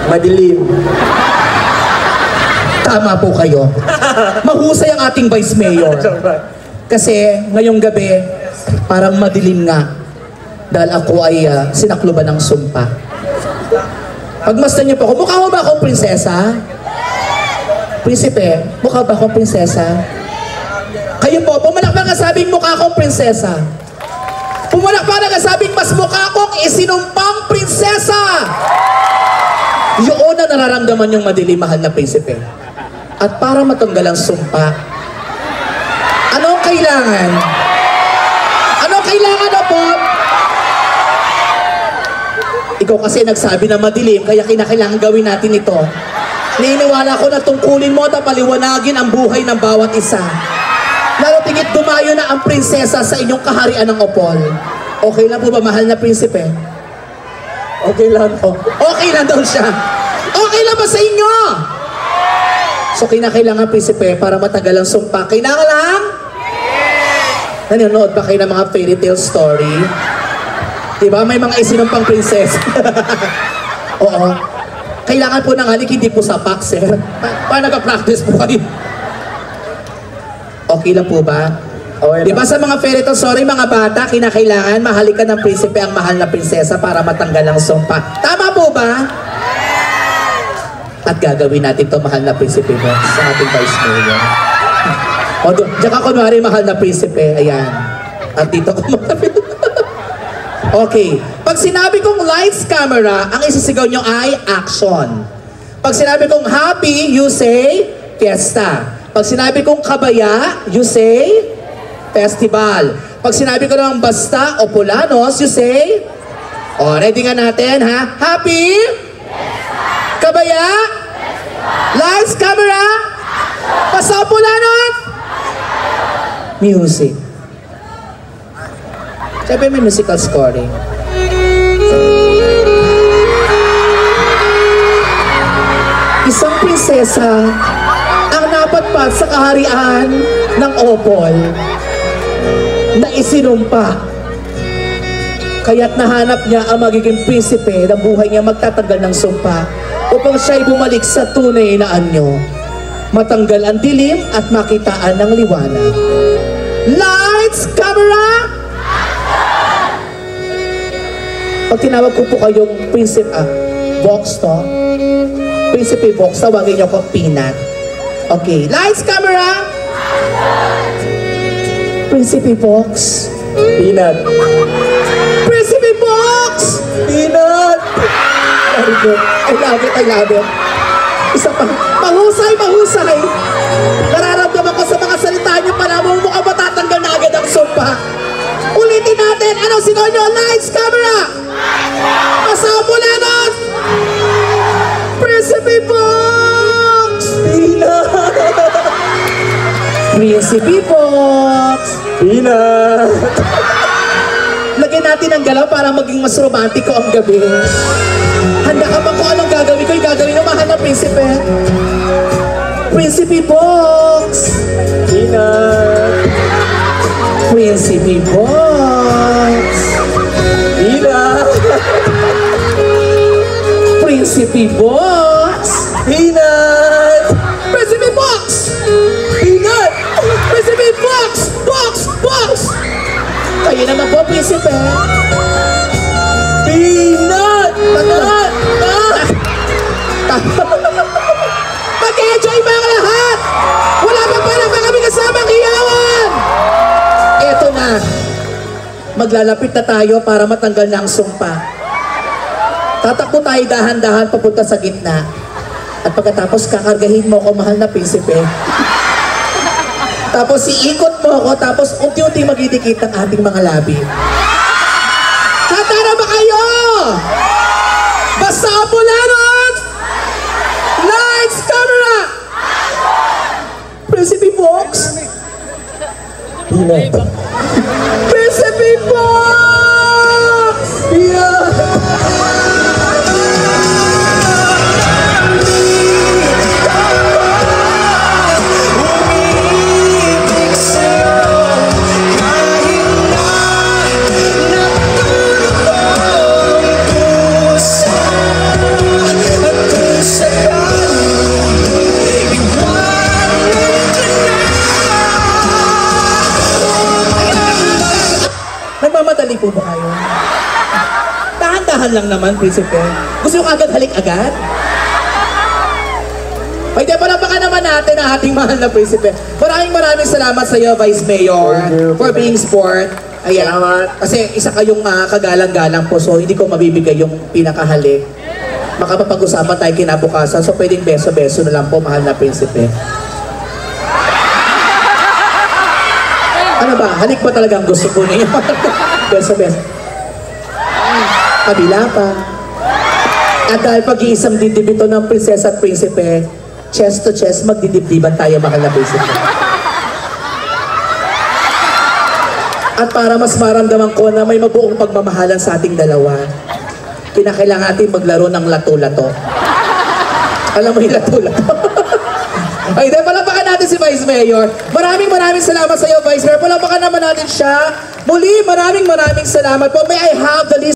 Madilim. Tama po kayo. Mahusay ang ating Vice Mayor. Kasi ngayong gabi, parang madilim nga. Dahil ako ay sinakluban ng sumpa. Pagmasdan niyo po ako, mukha mo ba akong prinsesa? Prinsipe, mukha ba akong prinsesa? Kayo po, pumalakpak nga sabing mukha akong prinsesa. Pumalakpak na nga sabing mas mukha akong isinumpang prinsesa. Yun na nararamdaman yung madilim, mahal na prinsipe. At para matanggal ang sumpa, ano kailangan? Ano kailangan na po? Ikaw kasi nagsabi na madilim, kaya kinakailangan gawin natin ito. Naniniwala ko na tungkulin mo at paliwanagin ang buhay ng bawat isa. Lalo tingit dumayo na ang prinsesa sa inyong kaharian ng Opol. Okay lang po ba, mahal na prinsipe? Okay lang po. Okay lang daw siya. Okay lang ba sa inyo? So kinakailangan prinsipe para matagal ang sumpa. Kailangan lang? Nanonood ba kayo ng mga fairy tale story? Diba? May mga isinumpang prinsesa. Oo. Kailangan po ng halik, hindi po sapak, sir. Paano nag-practice po kayo? Okay lang po ba? Okay. Diba sa mga fairy tale story, mga bata, kinakailangan mahalikan ng prinsipe ang mahal na prinsesa para matanggal ang sumpa. Tama po ba? At gagawin natin to, mahal na prinsipe mo, sa ating Vice Mayor. O, diyan ka kunwari, mahal na prinsipe. Ayan. At dito ko Okay. Pag sinabi kong lights, camera, ang isisigaw nyo ay action. Pag sinabi kong happy, you say fiesta. Pag sinabi kong kabaya, you say festival. Pag sinabi ko ng basta o pulanos, you say ready nga natin, ha? Happy? Kabaya? Lights, camera? Basta o pulanos? Music. Siyempre may musical scoring. Isang prinsesa ang napatpat sa kaharian ng Opol na isinumpa. Kaya't nahanap niya ang magiging prinsipe na buhay niya magtatagal ng sumpa upang siya'y bumalik sa tunay na anyo. Matanggal ang dilim at makitaan ng liwanag. Lights, camera! Pag tinawag ko po kayong Prinsipe Box to, Prinsipe Box, tawagin niyo ko Peanut. Okay, lights, camera! Prinsipe Box. Peanut. Prinsipe Box! Peanut! Very good. I love it, I love it. Isa pa. Mahusay, mahusay. Nararamdaman ko sa mga salita niyo pala mo mukhang matatanggal na agad ang sumpa. Ulitin natin. Anong sigaw nyo? Lights, camera! Masapulanos! Prinsipe Box! Peanut! Prinsipe Box! Peanut! Lagyan natin ang galaw para maging mas romantiko ang gabi. Handa ka ba kung anong gagawin ko? Yung gagawin nyo, mahal na prinsipe. Prinsipe Box! Peanut! Prinsipe Box! Peanut! Prinsipe Box! Peanut! Prinsipe Box! Peanut! Prinsipe Box! Box! Box! Kayo naman po, Prinsipe. Peanut! Peanut! Mag-enjoy mga lahat! Wala pa pala pa kami kasamang hiyawan! Eto na. Maglalapit na tayo para matanggal na ang sumpa. Tatakbo tayo dahan-dahan papunta sa gitna. At pagkatapos kakargahin mo ako, mahal na prinsipe. Tapos iikot mo ako, tapos unti-unti magdidikit ang ating mga labi. Handa na ba kayo? Basta Apolanon! Lights, camera! Prinsipe Box? Peanut! Prinsipe Box! Peanut! Dahan-dahan lang naman, Prinsipe. Gusto nyo agad halik agad? Ay, di, palapakan naman natin ang ating mahal na Prinsipe. Maraming salamat sa iyo, Vice Mayor, for being sport. Ayan. Kasi isa kayong kagalang-galang po, so hindi ko mabibigay yung pinakahalik. Makapapag-usapan tayo kinabukasan, so pwedeng beso-beso na lang po, mahal na Prinsipe. Ano ba? Halik ba talagang gusto po niyo? Beso-beso. Kabila pa. At dahil pag-iisang didibito ng prinsesa at prinsipe, chest to chest, magdidibdiban tayo, mahal na Prinsipe. At para mas maramdaman ko na may mabuong pagmamahalan sa ating dalawa, kinakailangan natin maglaro ng lato-lato. Alam mo yung lato-lato? Ay, dahil palapakan natin si Vice Mayor. Maraming salamat sa iyo, Vice Mayor. Palapakan naman natin siya. Muli, maraming salamat po. May I have the list